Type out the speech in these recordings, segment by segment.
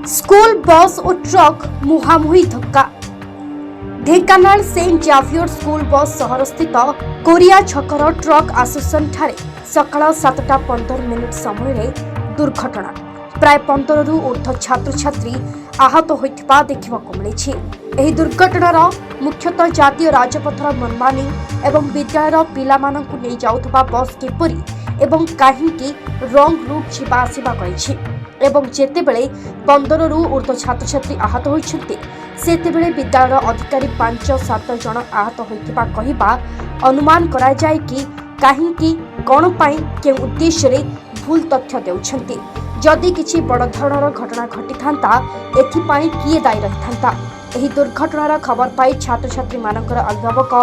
School bus और truck मुहांमुही धक्का। Dhenkanal Saint Xavier school bus सहर स्थित कोरिया छकर ट्रक आसोसन ठारे सकाळ 7:15 समय दुर्घटना। प्राय 15 रु ऊर्ध्व छात्र छात्री आहत होइथिबा देखिबाकु मिलिछि। एही दुर्घटनार मुख्यतः जातीय राजपथर मनमानी एवं विद्यालयर पिलामानंकु नै जाउथबा बस किपरि एवं काहींकि रंग रूट छिबा आसिबा करिछि एवं जेतेबेले 15 रु ऊर्ध्व छात्र छात्री आहत होइछन्ति सेतेबेले विद्यालयर अधिकारी 5-7 जन आहत होइथिबा कहिबा अनुमान करा जाय कि काहींकि कोन पई के उद्देश्य रे भूल तथ्य देउछन्ति। जदि किछि बड़ धरणर घटना घटिथांता एथिपाई किए दायी रहिथांता। एही दुर्घटनार खबर पाई छात्र छात्री मानकर अभिभावक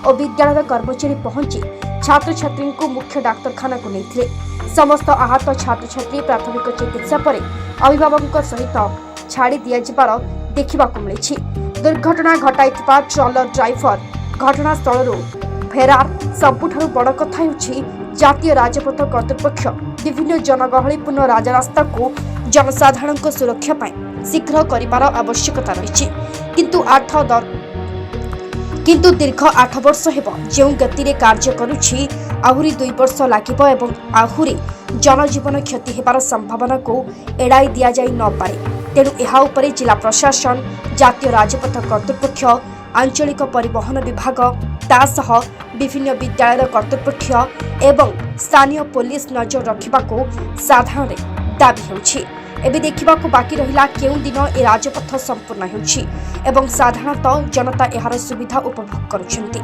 और विद्यालय कर्मचारी पहुंची छात्र छात्री को मुख्य डाक्तरखाना को नेथिले। समस्त आहत छात्र छात्री प्राथमिक चिकित्सा पर अभिभावक सहित छाड़ी दिया जिबार देखिबाकु मिलिछि। दुर्घटना घटाइथिबा ट्रलर ड्राइवर घटनास्थल फेरार। सबुठारु बड़ कथा हेउछि जातीय राजपथ कर्तृपक्ष विभिन्न जनगहलीपूर्ण राजरास्ता को जनसाधारण सुरक्षा पाई शीघ्र करिबार आवश्यकता रहिछि। किंतु दीर्घ 8 वर्ष हेब जो गति रे कार्य करुछि आहुरी 2 वर्ष लागिबो एवं आहुरी जनजीवन क्षति हेबार संभावना को एड़ाई दिया जाई न पारे। तेणु एहा उपरे जिला प्रशासन जातीय राजपथ कर्तृपक्ष आंचलिक परिवहन विभाग तासह विभिन्न विद्यालय कर्तृपक्ष एवं स्थानीय पुलिस नजर रखिबाकू साधारण दाबी होछि। एबे देखिबाकू बाकी रहिला केउ दिन ए राजपथ संपूर्ण होछि एवं साधारणतः जनता एहार सुविधा उपभोग करुछन्ति।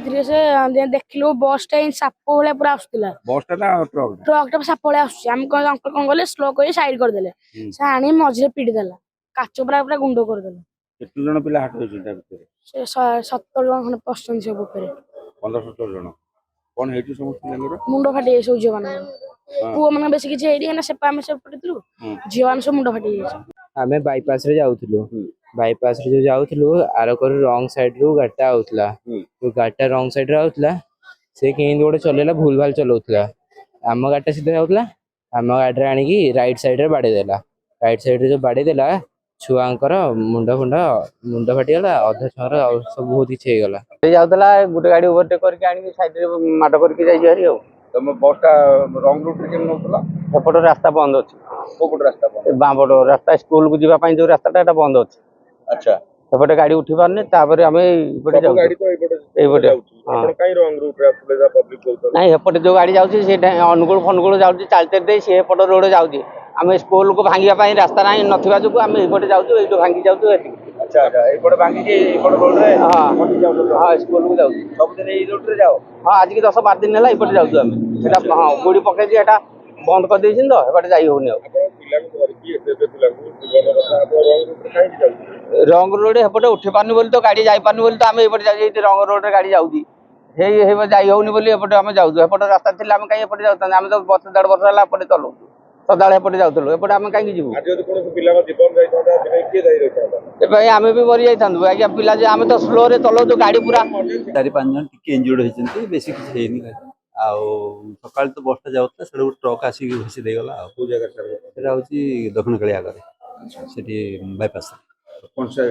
धीरे से देखलु बस टा साप भले पूरा आसुला। बस टा ट्रक साप भले आसुछि। हम अंकल कोन गले स्लो कर साइड कर देले। से आनी मझे पीडी देला। काच पूरा गुंडो कर देला। केतु जण पिला हाट होछि ता भितर से 70 जन खन पसंद सब ऊपर 15-17 जण कोन हेतु समस्या लेंगर मुंडो फाटी सब जीवन पुओ मन बेसी किछ एडी ना से पामे सब पटितलु जीवन सब मुंडो फाटी जाय। हमें बाईपास रे जाउथलु। बाईपास रे जो जाउथलु आरो कर रॉन्ग साइड रो गाटा आउतला। तो गाटा रॉन्ग साइड रे आउतला से केन गोडे चलेला भूल भाल चलौतला। हम गाटा सीधा जाउतला हम गाडरे आनी की राइट साइड रे बाडे देला। राइट साइड रे जो बाडे देला छुआंकर मुंड फाटी गला अधा छर सब बहुत किछ हे गला। जाउतला गुटे गाड़ी ओवरटेक करके आनी साइड रे माड करके जाई हरी हो। तम बस टा रॉन्ग रूट रे केम नउतला एपट रास्ता बंद अछि। कोपट रास्ता बंद बापट रास्ता स्कूल को जीवा पई जो रास्ताटा एटा बंद अछि। अच्छा एपटे गाड़ी उठी पारने तापरे हमें एपटे जाउ गाड़ी तो एपटे जाउछि आपण काई रॉन्ग रूट रे आपले जा पब्लिक बोलतो नहीं एपटे जो गाड़ी जाउछि से अनुगुल फनुगुल जाउछि चालते दे से एपट रोड जाउछि। हमें स्कूल को भांगिया पई रास्ता नाही नथिबा जो हमें एपटे जाउछु एटो भांगी जाउछु एटी। अच्छा अच्छा एपटे भांगी जे एपटे रोड रे हां मटी जाउछु। हां स्कूल को जाउछि सब दिन ए रोड रे जाओ। हां आज की 10-12 दिन होला एपटे जाउछु हमें। एटा हां गोडी पके जे एटा बंद कर देइछिन तो एपटे जाई होनी। आपण पिला को धरि की एते पिला को जीवन रखा आप रॉन्ग रूट रे काई जाउछि। रंग रोड एपटे उठी पारनी बोली तो गाड़ी जाई पारनी बोली तो हमें एपटे जाई रंग रोड रे गाड़ी जाउछि। हे जाई होनी बोली एपटे हमें जाउछु। एपटे रास्ता थिला हमें काई एपटे जाउतन हम तो 10-15 वर्ष होला एपटे चलौ सदाळे एपटे जाउतलो एपटे हमें काई जीवु। आज जदि कोनो पिला को जीवन जाई थांदा तबे के जाई रहता। ए भाई हमें भी मरि जाई थांदु आज्ञा पिला जे हमें तो स्लो रे चलौ तो गाड़ी पूरा 4-5 जन टिके इंजर्ड होइछन्ती बेसी किछ हेनी। आउ सकाळ तो बसटा जाउतला सेडू ट्रक आसी घसी दे गला। को जगह सर सेटा होची दक्षिण कालिया करे सेठी बाईपास कौन सा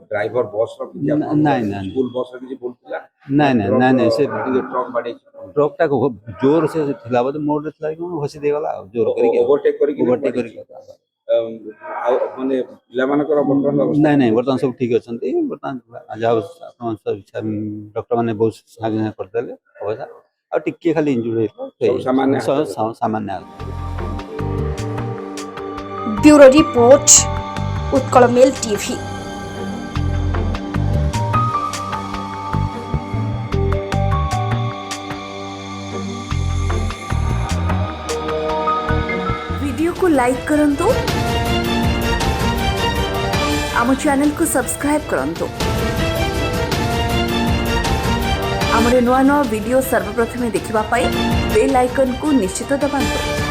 ड्राइवर बस रो कि नहीं स्कूल बस रो कि बोलतिला नहीं से ट्रक बाडे ट्रक टा जोर से थिला बद मोड थिला कोन घसी दे गला जोर करके ओवरटेक करके माने पिला मानकर बर्तमान नहीं बर्तमान सब ठीक अछंती। बर्तमान जाउ अपन सब डॉक्टर माने बहुत सागे कर देले अवसा आ टिके खाली इंजुरी हे सामान्य। Bureau report Utkal mail TV. Video को लाइक करंतु, आम चैनल को सब्सक्राइब करंतु, आमरे नुआ नुआ वीडियो सर्वप्रथमे देखिबा पाई बेल आइकन को निश्चित दबाନ୍ତୁ।